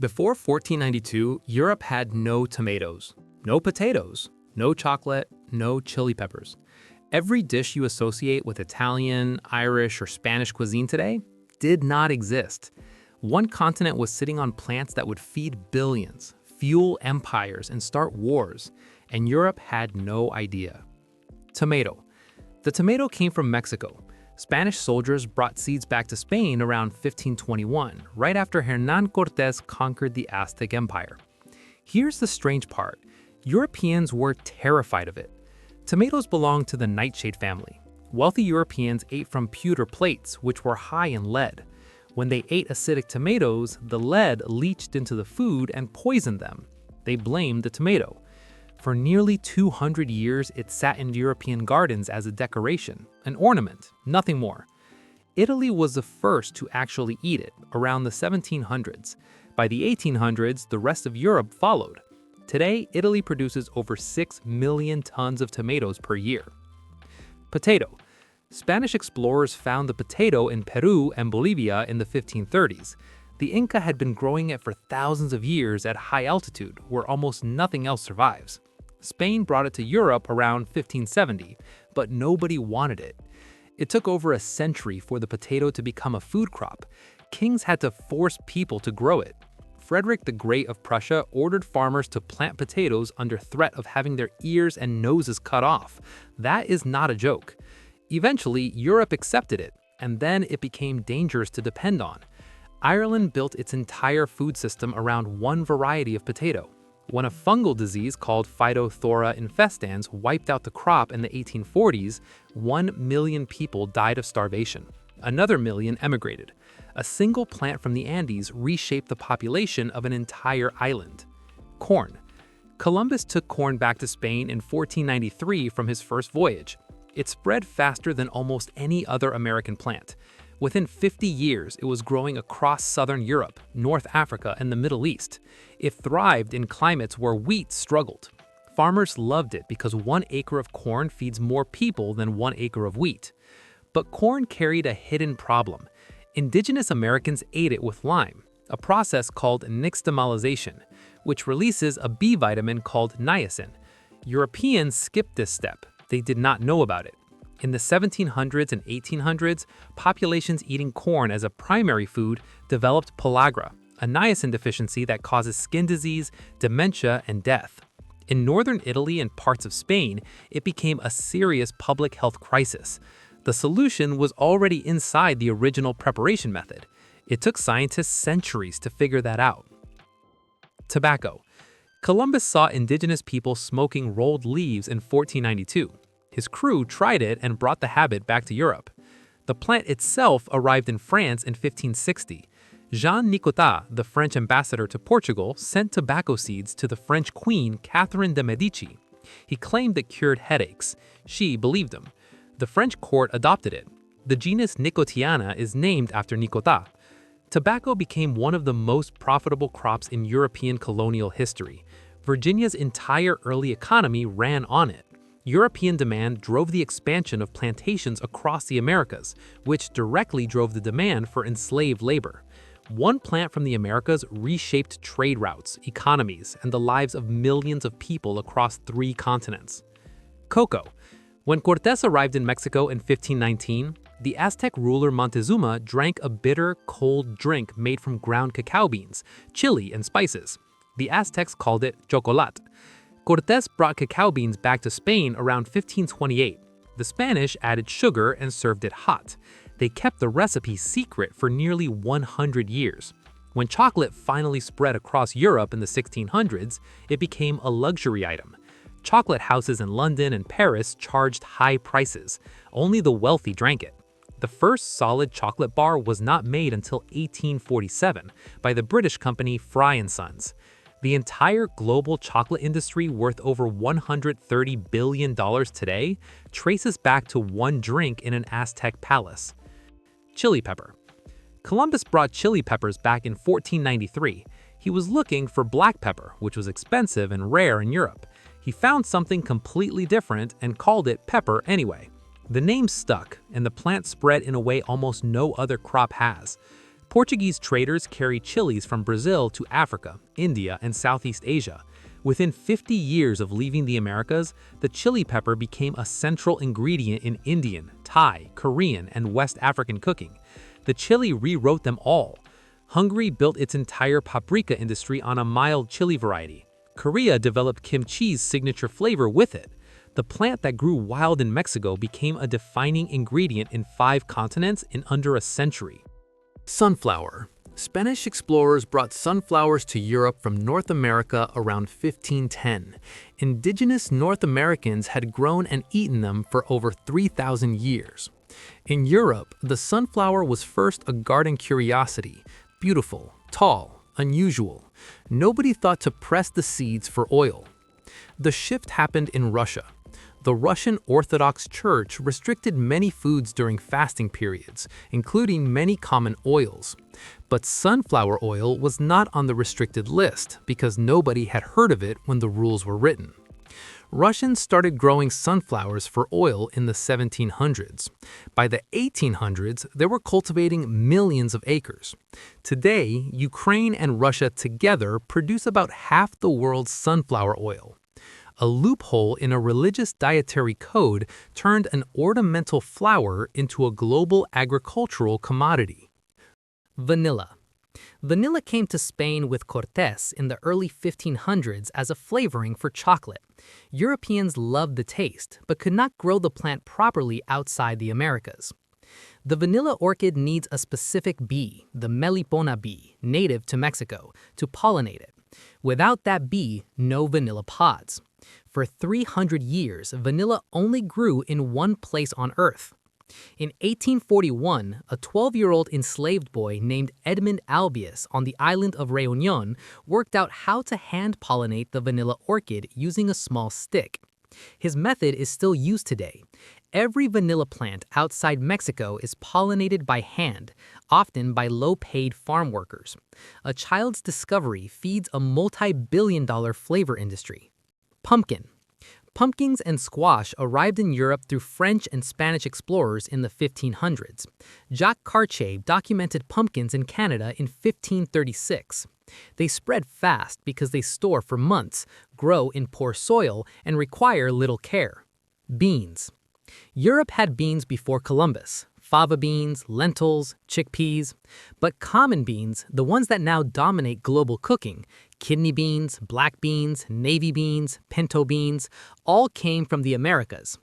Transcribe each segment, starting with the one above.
Before 1492, Europe had no tomatoes, no potatoes, no chocolate, no chili peppers. Every dish you associate with Italian, Irish, or Spanish cuisine today did not exist. One continent was sitting on plants that would feed billions, fuel empires, and start wars, and Europe had no idea. Tomato. The tomato came from Mexico. Spanish soldiers brought seeds back to Spain around 1521, right after Hernán Cortés conquered the Aztec Empire. Here's the strange part. Europeans were terrified of it. Tomatoes belonged to the nightshade family. Wealthy Europeans ate from pewter plates, which were high in lead. When they ate acidic tomatoes, the lead leached into the food and poisoned them. They blamed the tomato. For nearly 200 years, it sat in European gardens as a decoration, an ornament, nothing more. Italy was the first to actually eat it, around the 1700s. By the 1800s, the rest of Europe followed. Today, Italy produces over 6 million tons of tomatoes per year. Potato. Spanish explorers found the potato in Peru and Bolivia in the 1530s. The Inca had been growing it for thousands of years at high altitude, where almost nothing else survives. Spain brought it to Europe around 1570, but nobody wanted it. It took over a century for the potato to become a food crop. Kings had to force people to grow it. Frederick the Great of Prussia ordered farmers to plant potatoes under threat of having their ears and noses cut off. That is not a joke. Eventually, Europe accepted it, and then it became dangerous to depend on. Ireland built its entire food system around one variety of potato. When a fungal disease called Phytophthora infestans wiped out the crop in the 1840s, 1 million people died of starvation. Another million emigrated. A single plant from the Andes reshaped the population of an entire island. Corn. Columbus took corn back to Spain in 1493 from his first voyage. It spread faster than almost any other American plant. Within 50 years, it was growing across southern Europe, North Africa, and the Middle East. It thrived in climates where wheat struggled. Farmers loved it because 1 acre of corn feeds more people than 1 acre of wheat. But corn carried a hidden problem. Indigenous Americans ate it with lime, a process called nixtamalization, which releases a B vitamin called niacin. Europeans skipped this step. They did not know about it. In the 1700s and 1800s, populations eating corn as a primary food developed pellagra, a niacin deficiency that causes skin disease, dementia, and death. In northern Italy and parts of Spain, it became a serious public health crisis. The solution was already inside the original preparation method. It took scientists centuries to figure that out. Tobacco. Columbus saw indigenous people smoking rolled leaves in 1492. His crew tried it and brought the habit back to Europe. The plant itself arrived in France in 1560. Jean Nicotas, the French ambassador to Portugal, sent tobacco seeds to the French queen Catherine de' Medici. He claimed it cured headaches. She believed him. The French court adopted it. The genus Nicotiana is named after Nicotas. Tobacco became one of the most profitable crops in European colonial history. Virginia's entire early economy ran on it. European demand drove the expansion of plantations across the Americas, which directly drove the demand for enslaved labor. One plant from the Americas reshaped trade routes, economies, and the lives of millions of people across 3 continents. Cocoa. When Cortés arrived in Mexico in 1519, the Aztec ruler Montezuma drank a bitter, cold drink made from ground cacao beans, chili, and spices. The Aztecs called it chocolate. Cortés brought cacao beans back to Spain around 1528. The Spanish added sugar and served it hot. They kept the recipe secret for nearly 100 years. When chocolate finally spread across Europe in the 1600s, it became a luxury item. Chocolate houses in London and Paris charged high prices. Only the wealthy drank it. The first solid chocolate bar was not made until 1847 by the British company Fry & Sons. The entire global chocolate industry, worth over $130 billion today, traces back to one drink in an Aztec palace. Chili pepper. Columbus brought chili peppers back in 1493. He was looking for black pepper, which was expensive and rare in Europe. He found something completely different and called it pepper anyway. The name stuck, and the plant spread in a way almost no other crop has. Portuguese traders carried chilies from Brazil to Africa, India, and Southeast Asia. Within 50 years of leaving the Americas, the chili pepper became a central ingredient in Indian, Thai, Korean, and West African cooking. The chili rewrote them all. Hungary built its entire paprika industry on a mild chili variety. Korea developed kimchi's signature flavor with it. The plant that grew wild in Mexico became a defining ingredient in 5 continents in under a century. Sunflower. Spanish explorers brought sunflowers to Europe from North America around 1510. Indigenous North Americans had grown and eaten them for over 3,000 years. In Europe, the sunflower was first a garden curiosity, beautiful, tall, unusual. Nobody thought to press the seeds for oil. The shift happened in Russia. The Russian Orthodox Church restricted many foods during fasting periods, including many common oils. But sunflower oil was not on the restricted list because nobody had heard of it when the rules were written. Russians started growing sunflowers for oil in the 1700s. By the 1800s, they were cultivating millions of acres. Today, Ukraine and Russia together produce about half the world's sunflower oil. A loophole in a religious dietary code turned an ornamental flower into a global agricultural commodity. Vanilla. Vanilla came to Spain with Cortés in the early 1500s as a flavoring for chocolate. Europeans loved the taste, but could not grow the plant properly outside the Americas. The vanilla orchid needs a specific bee, the melipona bee, native to Mexico, to pollinate it. Without that bee, no vanilla pods. For 300 years, vanilla only grew in one place on Earth. In 1841, a 12-year-old enslaved boy named Edmund Albius on the island of Réunion worked out how to hand-pollinate the vanilla orchid using a small stick. His method is still used today. Every vanilla plant outside Mexico is pollinated by hand, often by low-paid farm workers. A child's discovery feeds a multi-billion-dollar flavor industry. Pumpkin. Pumpkins and squash arrived in Europe through French and Spanish explorers in the 1500s. Jacques Cartier documented pumpkins in Canada in 1536. They spread fast because they store for months, grow in poor soil, and require little care. Beans. Europe had beans before Columbus. Fava beans, lentils, chickpeas. But common beans, the ones that now dominate global cooking, kidney beans, black beans, navy beans, pinto beans, all came from the Americas.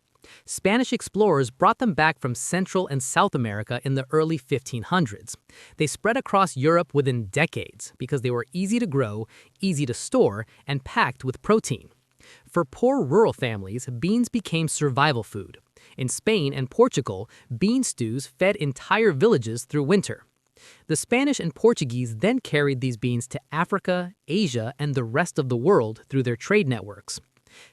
Spanish explorers brought them back from Central and South America in the early 1500s. They spread across Europe within decades because they were easy to grow, easy to store, and packed with protein. For poor rural families, beans became survival food. In Spain and Portugal, bean stews fed entire villages through winter. The Spanish and Portuguese then carried these beans to Africa, Asia, and the rest of the world through their trade networks.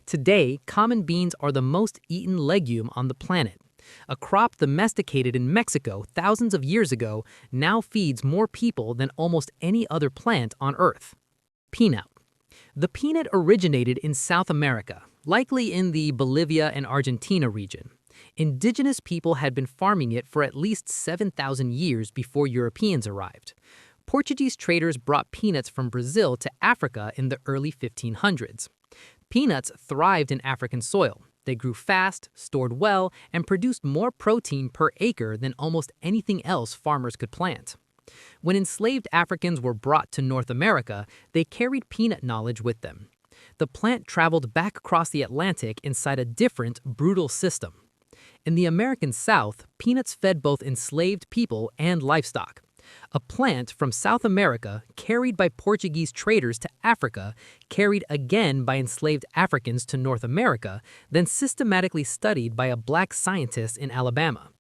Today, common beans are the most eaten legume on the planet. A crop domesticated in Mexico thousands of years ago now feeds more people than almost any other plant on Earth. Peanut. The peanut originated in South America, likely in the Bolivia and Argentina region. Indigenous people had been farming it for at least 7,000 years before Europeans arrived. Portuguese traders brought peanuts from Brazil to Africa in the early 1500s. Peanuts thrived in African soil. They grew fast, stored well, and produced more protein per acre than almost anything else farmers could plant. When enslaved Africans were brought to North America, they carried peanut knowledge with them. The plant traveled back across the Atlantic inside a different, brutal system. In the American South, peanuts fed both enslaved people and livestock. A plant from South America, carried by Portuguese traders to Africa, carried again by enslaved Africans to North America, then systematically studied by a black scientist in Alabama.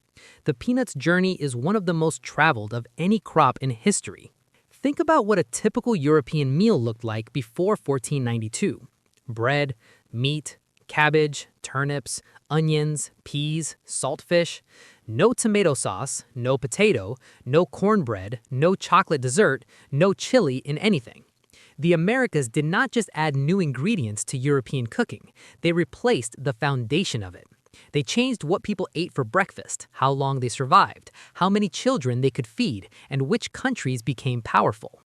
The peanut's journey is one of the most traveled of any crop in history. Think about what a typical European meal looked like before 1492. Bread, meat, cabbage, turnips, onions, peas, saltfish. No tomato sauce, no potato, no cornbread, no chocolate dessert, no chili in anything. The Americas did not just add new ingredients to European cooking, they replaced the foundation of it. They changed what people ate for breakfast, how long they survived, how many children they could feed, and which countries became powerful.